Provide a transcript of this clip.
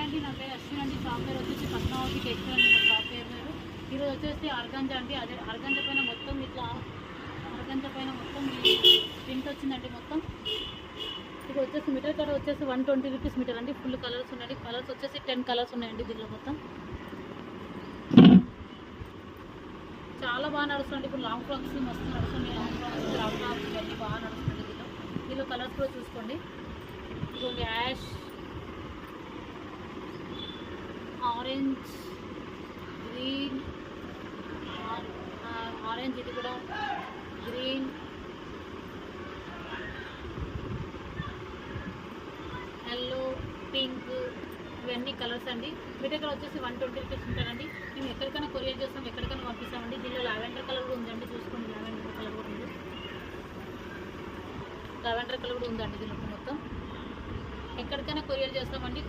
అండి, నా పేరు అశ్విన్ అండి. షాప్ పేరు వచ్చేసి పద్మావతి టెక్స్టైల్ అండి. నా షాప్ పేరు మీరు ఈరోజు వచ్చేసి ఆర్గాంజా అండి. అదే ఆర్గాంజా పైన మొత్తం ఇట్లా ప్రింట్ వచ్చిందండి. మొత్తం ఇది వచ్చేసి మీటర్ కలర్ వచ్చేసి 120 రూపీస్ మీటర్ అండి. ఫుల్ కలర్స్ ఉన్నాయండి. కలర్స్ వచ్చేసి 10 కలర్స్ ఉన్నాయండి దీనిలో. మొత్తం చాలా బాగా నడుస్తుంది. ఇప్పుడు లాంగ్ ఫ్రాక్స్ మస్తు నడుస్తుంది. లాంగ్ ఫ్రాక్స్, క్రాప్ టాప్స్ ఇవన్నీ బాగా నడుస్తుంది. దీనిలో కలర్స్ కూడా చూసుకోండి. ఇదిగోండి యాష్, ఆరెంజ్, గ్రీన్, ఆరెంజ్, ఇది కూడా గ్రీన్, ఎల్లో, పింక్, ఇవన్నీ కలర్స్ అండి. మీ దగ్గర వచ్చేసి 120 రూపీస్ ఉంటారండి. మేము ఎక్కడికైనా కొరియర్ చేస్తాం, ఎక్కడికైనా పంపిస్తామండి. దీనిలో లావెండర్ కలర్ కూడా ఉందండి, చూసుకోండి. లావెండర్ కలర్ కూడా ఉంది. లావెండర్ కలర్ కూడా ఉందండి దీనిలో. మొత్తం ఎక్కడికైనా కొరియర్ చేస్తామండి.